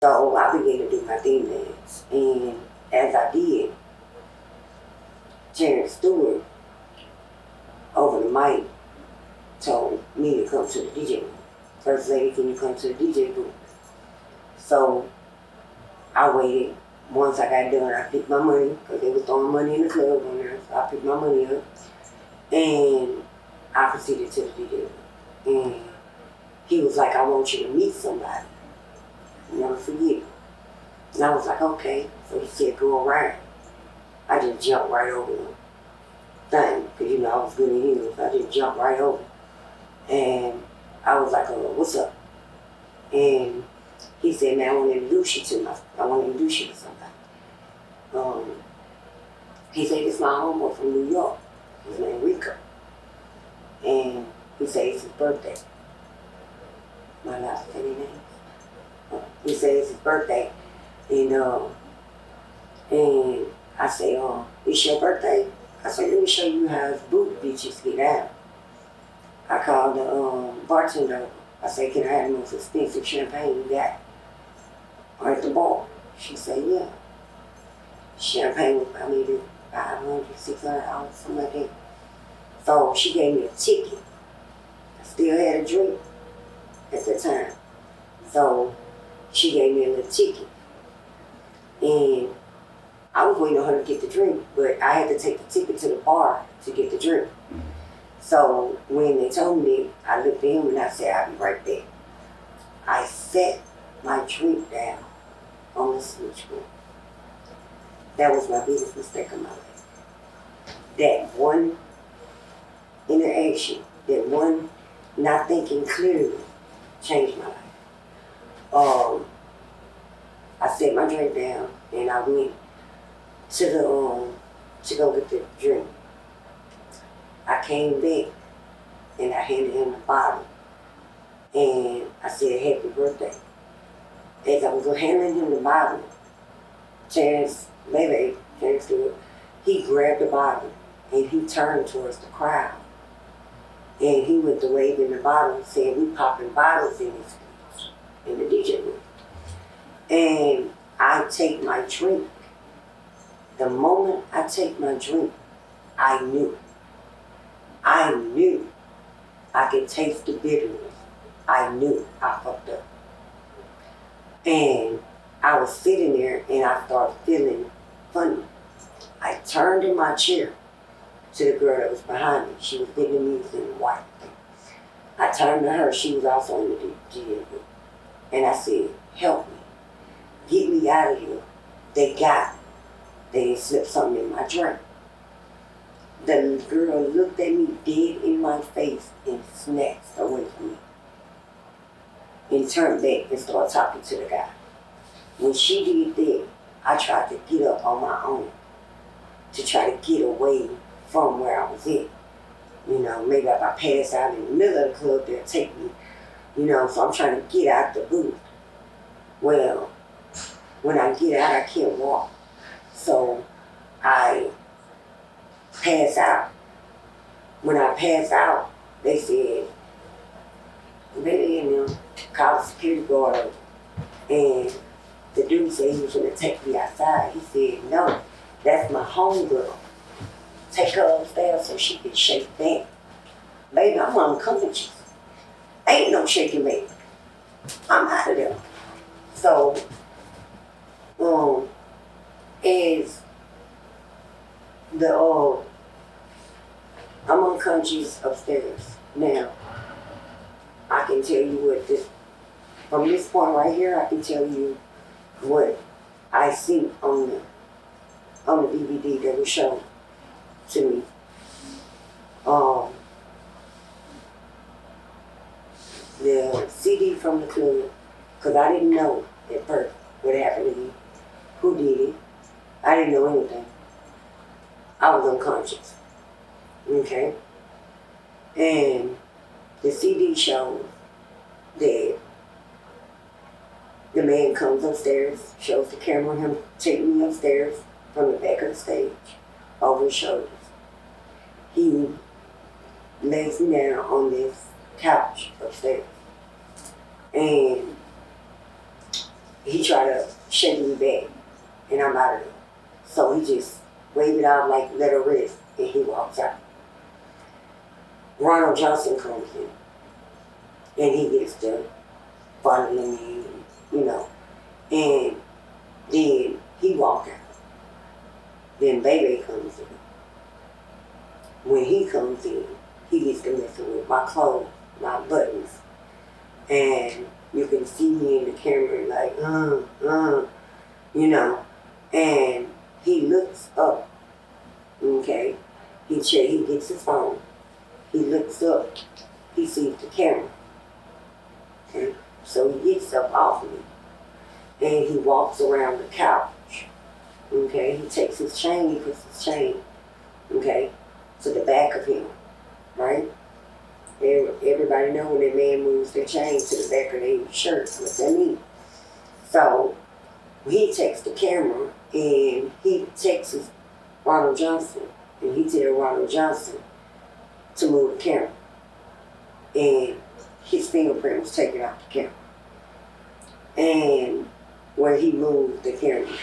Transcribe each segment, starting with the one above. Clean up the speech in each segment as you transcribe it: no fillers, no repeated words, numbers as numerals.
So I began to do my theme dance. And as I did, Terrence Stewart over the mic told me to come to the DJ booth. First lady, can you come to the DJ booth? So I waited. Once I got done, I picked my money, because they was throwing money in the club on there. So I picked my money up, and I proceeded to the DJ booth. And he was like, I want you to meet somebody. Never forget it. And I was like, okay. So he said, go around. I just jumped right over the thing, because I was good at English. I just jumped right over. And I was like, oh, what's up? And he said, man, I want to introduce you to somebody. He said, this is my homeboy from New York. His name Rico. And he said, it's his birthday. My last say his name. He said, it's his birthday. And I say, it's your birthday? I said, let me show you how his boot bitches get out. I called the bartender. I said, can I have the most expensive champagne you got? Or at the bar? She said, yeah. Champagne was probably $500, $600, something like that. So she gave me a ticket. I still had a drink at the time. So she gave me a little ticket. And I was waiting on her to get the drink, but I had to take the ticket to the bar to get the drink. So when they told me, I looked at him and I said, I'll be right back. I set my drink down on the switchboard. That was my biggest mistake of my life. That one interaction, that one not thinking clearly changed my life. I set my drink down and I went to to go get the drink. I came back and I handed him the bottle and I said, happy birthday. As I was handing him the bottle, Terrence Stewart, he grabbed the bottle and he turned towards the crowd. And he went to waving the bottle and said, we popping bottles in this place, in the DJ booth. And I take my drink. The moment I take my drink, I knew I could taste the bitterness. I knew I fucked up. And I was sitting there and I started feeling funny. I turned in my chair to the girl that was behind me. She was Vietnamese and white. I turned to her. She was also in the DJ group. And I said, help me. Get me out of here. They got me. They slipped something in my drink. The girl looked at me dead in my face and snatched away from me. And turned back and started talking to the guy. When she did that, I tried to get up on my own to try to get away from where I was at. Maybe if I pass out in the middle of the club, they'll take me. So I'm trying to get out the booth. Well, when I get out, I can't walk. So I pass out. When I pass out, they said, called the security guard. And the dude said he was going to take me outside. He said, no, that's my homegirl. Take her upstairs so she can shake back. Baby, I'm unconscious. Ain't no shaking back. I'm out of there. So, as I'm unconscious upstairs. Now, I can tell you from this point right here, I can tell you what I see on the DVD that was shown to me. The CD from the club, because I didn't know at first what happened to me, who did it. I didn't know anything. I was unconscious. Okay? And the CD shows that the man comes upstairs, shows the camera him taking me upstairs from the back of the stage, over his shoulders. He lays me down on this couch upstairs. And he tried to shake me back, and I'm out of there. So he just waved it out like let her rest, and he walks out. Ronald Johnson comes in, and he gets to fondling me, and then he walks out. Then Baby comes in. When he comes in, he gets to messing with my clothes, my buttons, and you can see me in the camera like, and he looks up, okay? He gets his phone. He looks up. He sees the camera. Okay? So he gets up off me, and he walks around the couch. Okay? He takes his chain. He puts his chain, okay, to the back of him, right? Everybody know when that man moves their chain to the back of their shirt, what that means. So he takes the camera and he texts Ronald Johnson, and he tells Ronald Johnson to move the camera. And his fingerprint was taken off the camera. And where he moved the camera.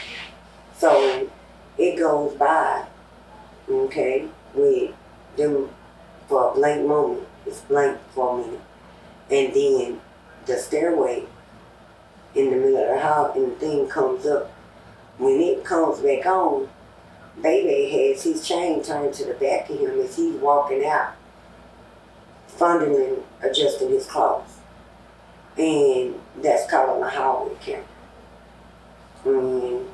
So it goes by, okay, with them for a blank moment. It's blank for a minute. And then the stairway in the middle of the house and the thing comes up. When it comes back on, Baby has his chain turned to the back of him as he's walking out, fondling, adjusting his clothes. And that's caught on the hallway camera. And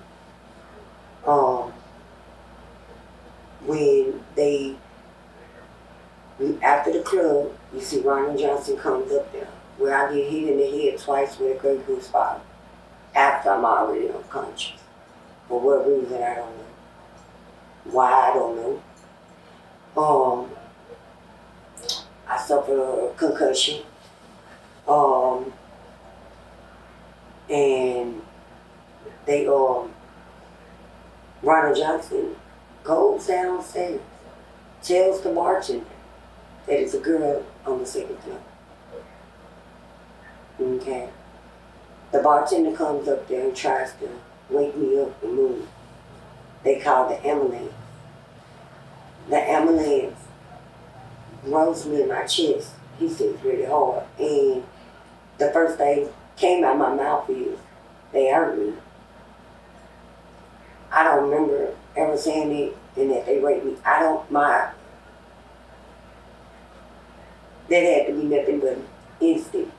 when after the club, you see Ronald Johnson comes up there, where I get hit in the head twice with a Grey Goose bottle, after I'm already unconscious. For what reason, I don't know. Why, I don't know. I suffered a concussion. And they, Ronald Johnson goes downstairs, tells the bartender that it's a girl on the second floor. Okay. The bartender comes up there and tries to wake me up and move. They call the ambulance. The ambulance rolls me in my chest. He says really hard. And the first thing came out my mouth is, they hurt me. I don't remember ever saying it and that they raped me. I don't mind. That had to be nothing but instinct.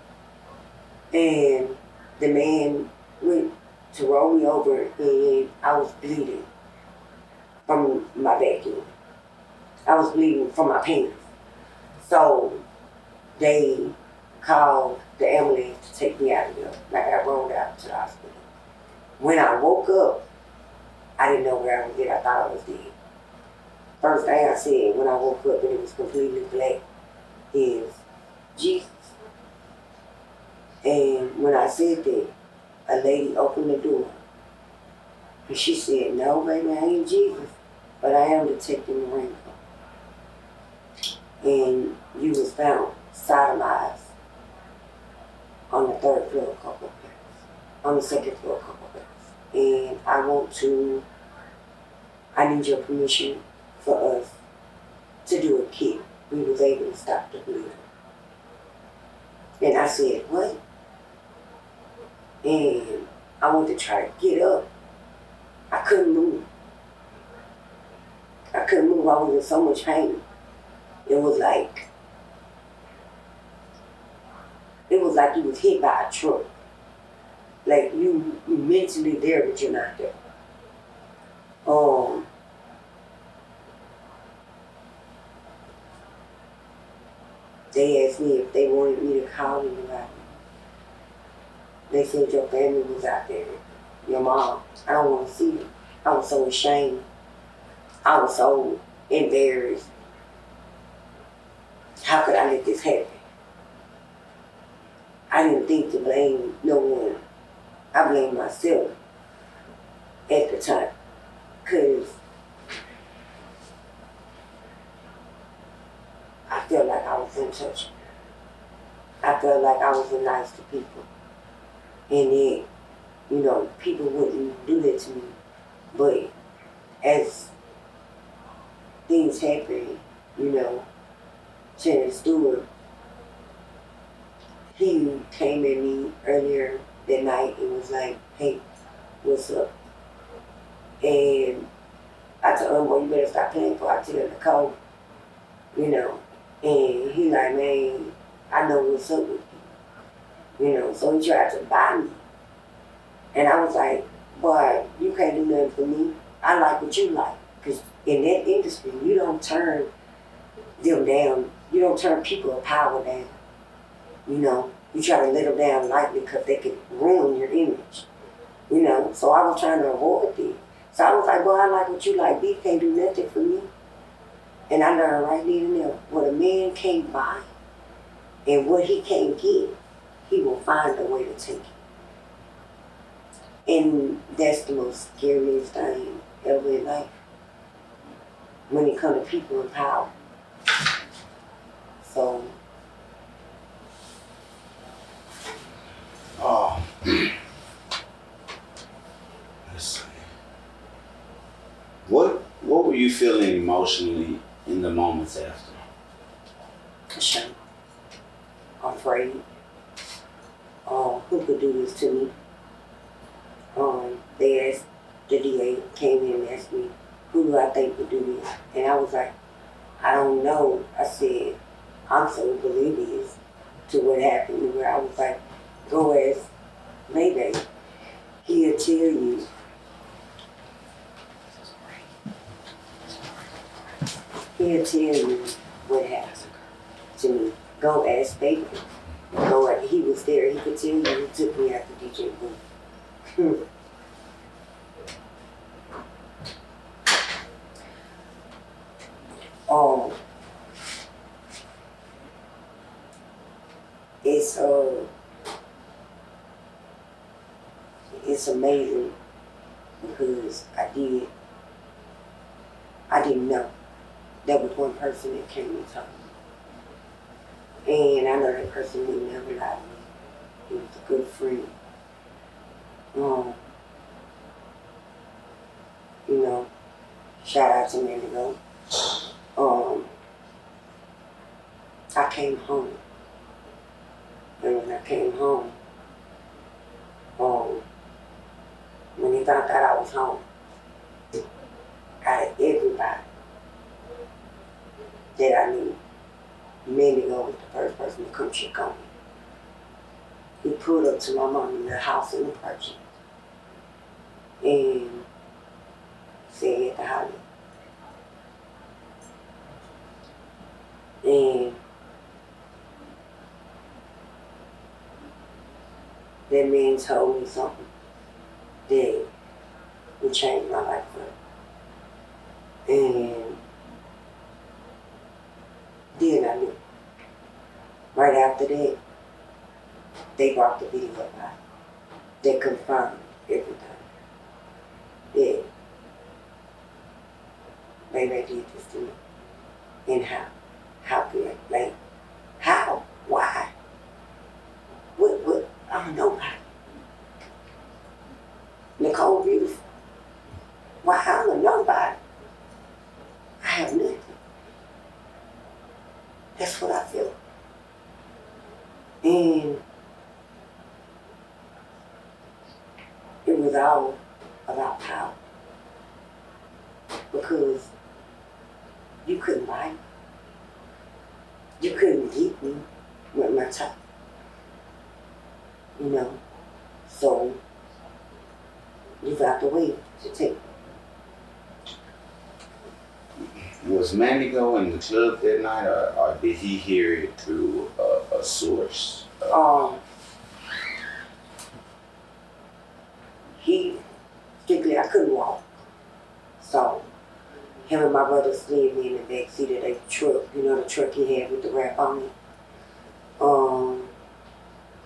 And the man went to roll me over and I was bleeding from my vacuum. I was bleeding from my pants. So they called the ambulance to take me out of there. Like I rolled out to the hospital. When I woke up, I didn't know where I was at. I thought I was dead. First thing I said when I woke up and it was completely black is Jesus. And when I said that, a lady opened the door. And she said, no, baby, I ain't Jesus, but I am Detective Marenko. And you was found sodomized on the third floor a couple of places, on the second floor a couple of places. And I need your permission for us to do a kit. We was able to stop the bleeding. And I said, what? And I went to try to get up. I couldn't move. I was in so much pain. It was like you was hit by a truck. Like you mentally there, but you're not there. They asked me if they wanted me to call anybody. They said your family was out there. Your mom. I don't want to see you. I was so ashamed. I was so embarrassed. How could I let this happen? I didn't think to blame no one. I blamed myself at the time. Because I felt like I was untouchable. I felt like I was nice to people. And then You know, people wouldn't do that to me. But as things happen, you know, Shannon Stewart, he came at me earlier that night and was like, hey, what's up? And I told him, well, you better stop playing before I tell the code, you know. And he like, man, I know what's up with you, you know. So he tried to buy me. And I was like, boy, you can't do nothing for me. I like what you like. Because in that industry, you don't turn them down. You don't turn people of power down. You know, you try to let them down lightly because they could ruin your image. You know, so I was trying to avoid it. So I was like, well, I like what you like. B can't do nothing for me. And I learned right then and there, what a man can't buy and what he can't get, he will find a way to take it. And that's the most scariest thing ever in life when it comes to people in power. So. Oh. Let's see. What were you feeling emotionally in the moments after? Ashamed. Afraid. Who could do this to me? They asked, the DA came in and asked me, who do I think would do this? And I was like, I don't know. I said, I'm so oblivious to what happened, where I was like, go ask Mayday. He'll tell you. He'll tell you what happened to me. Go ask Baby. He was there. He could tell you who took me out the DJ booth. It's amazing because I didn't know. There was one person that came and told me. And I know that person would never lie to me. He was a good friend. You know, shout out to Mandigo. I came home. And when I came home, when they found out I was home, out of everybody that I knew, Mandigo was the first person to come check on me. He pulled up to my mom in the house in the project and said at the house. And that man told me something that would change my life forever. And then I knew. Right after that, they brought the video out. They confirmed everything. Yeah. Baby did this to me. And how? How could I? Like, how? Why? What? I'm nobody. Nicole Beautiful. Why I'm a nobody? I have nothing. That's what I feel. And it was all about power. Because you couldn't buy me. You couldn't get me with my type. You know? So you got the way to take me. Was Mandigo in the club that night, or did he hear it through a source? Strictly, I couldn't walk. So, him and my brother slid me in the back seat of the truck, you know, the truck he had with the wrap on it.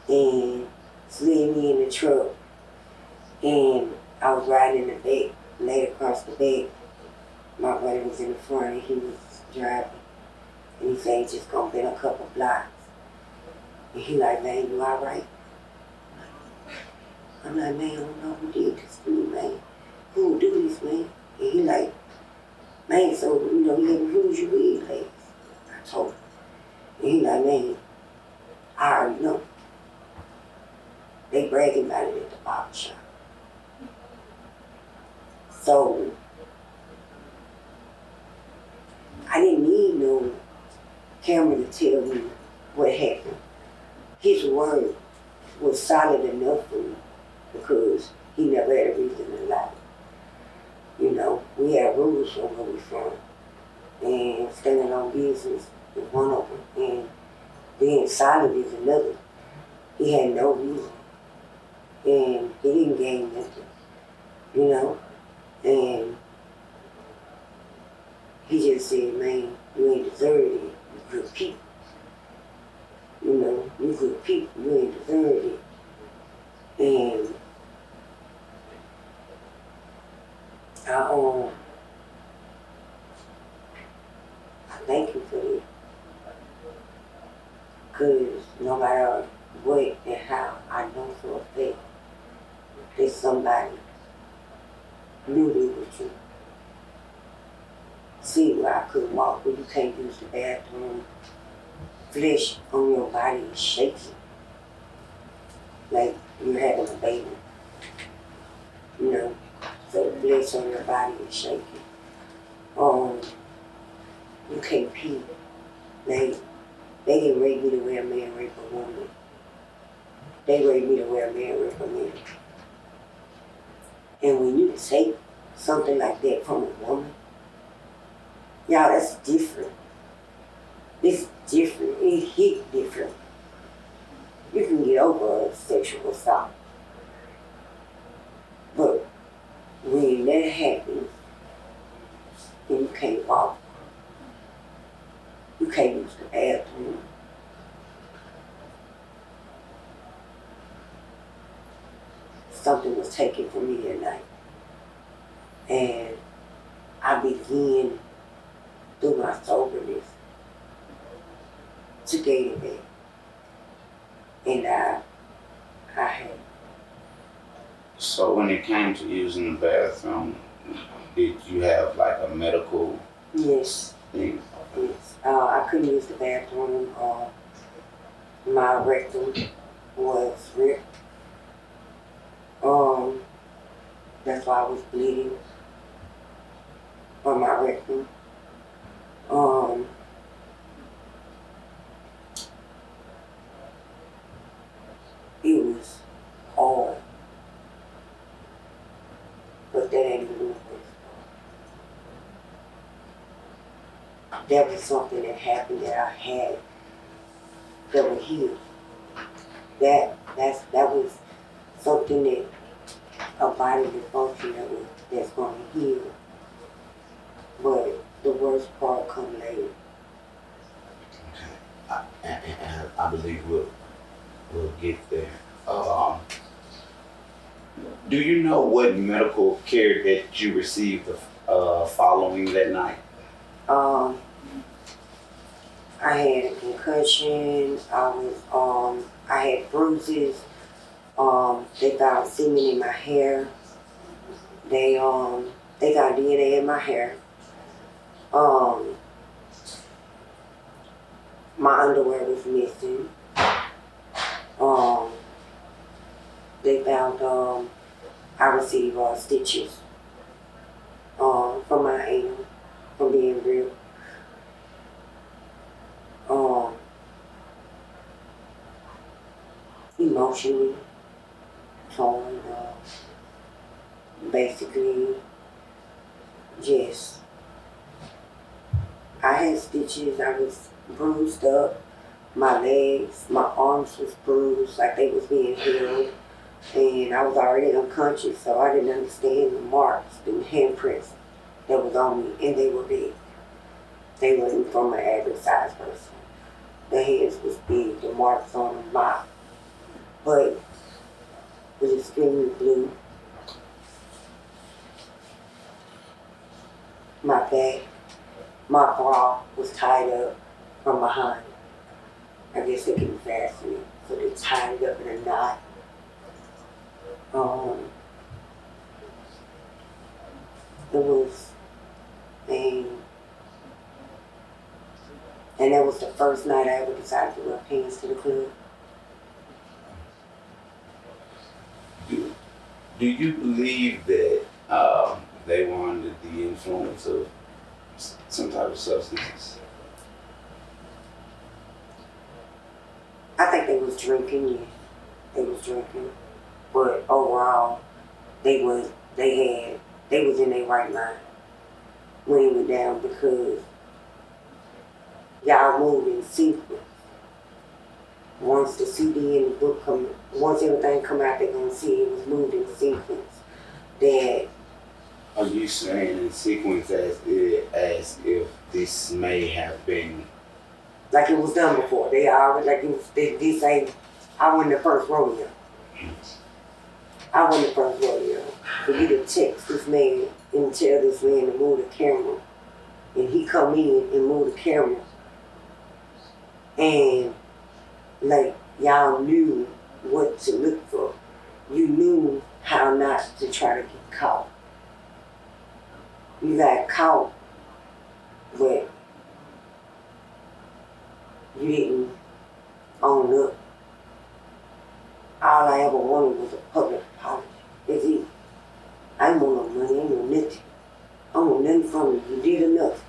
And slid me in the truck. And I was riding in the back, laid across the back. My brother was in the front and he was driving. And he said, he's just gonna been a couple blocks. And he like, man, you all right? I'm like, man, I don't know who did this to me, man. Who would do this, man? And he like, man, so, you know, who's you with, like? I told him. And he like, man, I already know. They bragging about it at the barber shop. So, I didn't need no camera to tell me what happened. His word was solid enough for me because he never had a reason to lie. You know, we have rules from where we from, and standing on business is one of them, and being silent is another. He had no reason, and he didn't gain nothing, you know, and he just said, man, you ain't deserve it, you good people. You know, you good people, you ain't deserve it. And I thank you for it. Because no matter what and how, I know for a fact that somebody knew they were true. See where I couldn't walk, where you can't use the bathroom. Flesh on your body is shaking. Like you're having a baby. You know? So the flesh on your body is shaking. You can't pee. They didn't raise me the way a man raped a woman. They raised me the way a man raped a man. And when you take something like that from a woman, y'all, that's different. It's different. It hit different. You can get over a sexual assault. But when that happens, and you can't walk, you can't use the bathroom, something was taken from me that night. And I began through my soberness to gain it back. And I had. So when it came to using the bathroom, did you have like a medical Yes. thing? Yes. I couldn't use the bathroom. My rectum was ripped. That's why I was bleeding on my rectum. It was hard. But that ain't even the worst part. That was something that happened that I had that was healed. That was something that a body dysfunction that's going to heal. But the worst part come later. And I believe we'll get there. Do you know what medical care that you received following that night? I had a concussion. I had bruises. They found semen in my hair. They got DNA in my hair. My underwear was missing. They found I received stitches from my anal from being ripped. Emotionally torn. Basically, just I had stitches. I was bruised up. My legs, my arms was bruised like they was being held. And I was already unconscious, so I didn't understand the marks, the handprints that was on me, and they were big. They wasn't from an average size person. The hands was big, the marks on them, but was extremely blue. My back, my bra was tied up from behind. I guess they couldn't fasten it, so they tied it up in a knot. Um, it was, and that was the first night I ever decided to wear pants to the club. Do you believe that they were under the influence of some type of substances? I think they was drinking, yeah. They was drinking. But overall, they was in their right mind when it went down because y'all moved in sequence. Once the CD and the book once everything come out, they're gonna see it was moved in sequence. That Are you saying in sequence as if this may have been like it was done before. They already like it was, they say I won the first rodeo. I won the first rodeo. For you to text this man and tell this man to move the camera, and he come in and move the camera, and like y'all knew what to look for. You knew how not to try to get caught. You got caught, but you didn't own up. All I ever wanted was a public apology. That's it. I ain't want no money, I ain't want nothing. I don't want nothing from you. You did enough.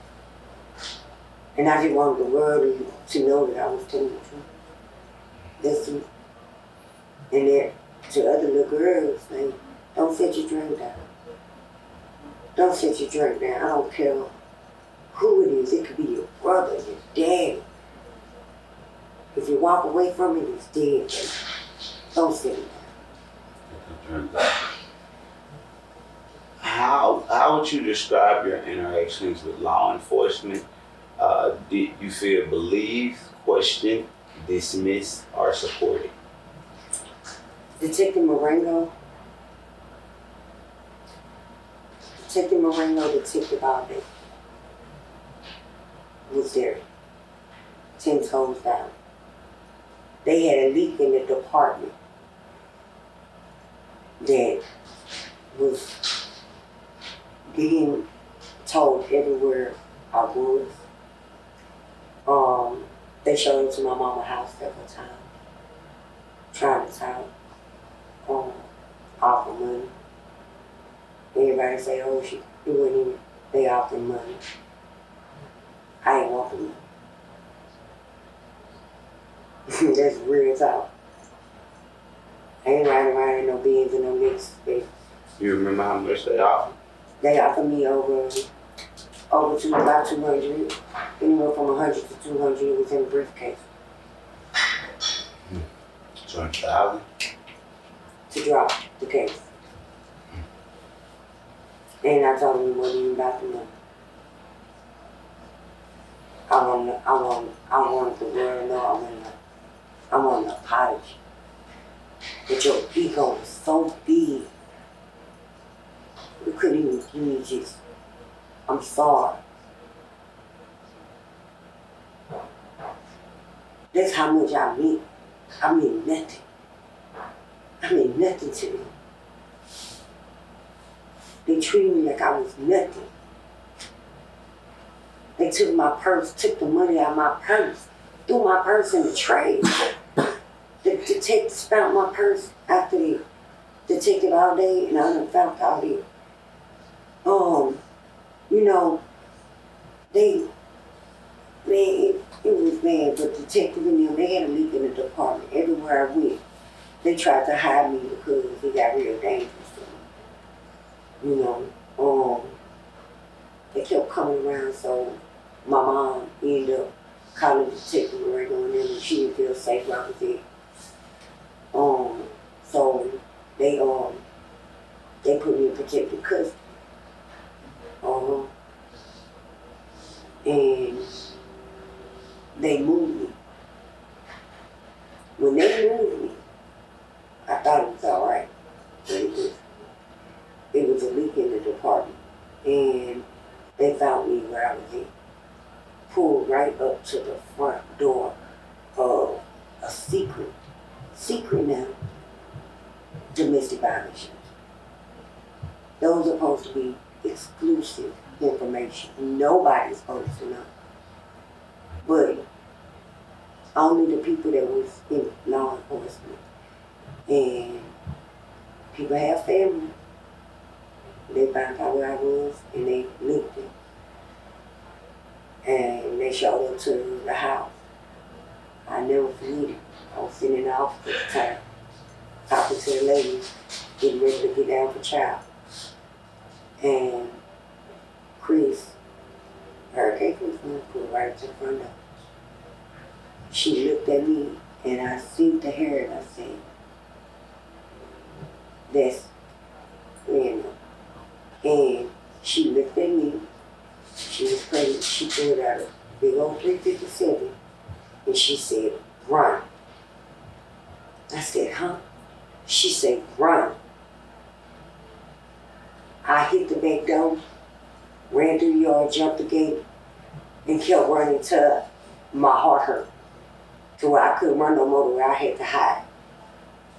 And I just wanted the world to know that I was telling the truth. That's it. And that to other little girls, like, don't set your drink down. Don't set your drink down. I don't care who it is. It could be your brother, your daddy. If you walk away from it, it's dead. Don't set it down. How would you describe your interactions with law enforcement? Did you feel believed, questioned, dismissed, or supported? Detective Marengo, Detective all day, was there, 10 toes down. They had a leak in the department that was being told everywhere I was. They showed it to my mama's house several times, trying to talk, offer money. Everybody say, oh, it wasn't even, they offer money. I ain't want the money. That's real talk. I ain't riding around in no Benz and no Knicks. You remember how much they offered? They offered me about 200, anywhere from 100 to 200. It was in a briefcase. 200,000? To drop the case. And I told him it wasn't even about the money. I wanted the world to know I want an apology. That your ego was so big. You couldn't even give me just, I'm sorry. That's how much I meant. I meant nothing. I meant nothing to them. They treated me like I was nothing. They took my purse, took the money out of my purse, threw my purse in the trash. The detective found my purse after they detected all day, and I done found all day. It was bad, but detective and them, they had a leak in the department. Everywhere I went, they tried to hide me because it got real dangerous to me. They kept coming around, so my mom ended up calling the detective and them, and she didn't feel safe where I was there. So they put me in protective custody. And they moved me. When they moved me, I thought it was all right, but it was a leak in the department, and they found me where I was at, pulled right up to the front door of a secret now, domestic violence. Those are supposed to be exclusive information. Nobody's supposed to know. But only the people that was in law enforcement. And people have family. They found out where I was and they linked it. And they showed up to the house. I never forget it. I was sitting in the office at the time, talking to the lady, getting ready to get down for child. And Chris, Hurricane Chris, put right to the front door. She looked at me and I seen the hair and I said, that's random. And she looked at me, she was pregnant, she pulled out a big old 357 and she said, run. I said, huh? She said, run. I hit the back door, ran through the yard, jumped the gate, and kept running till my heart hurt. To where I couldn't run no more, to where I had to hide.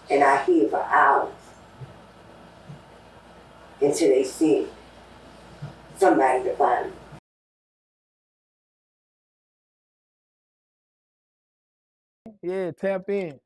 And I hid for hours until they sent somebody to find me. Yeah, tap in.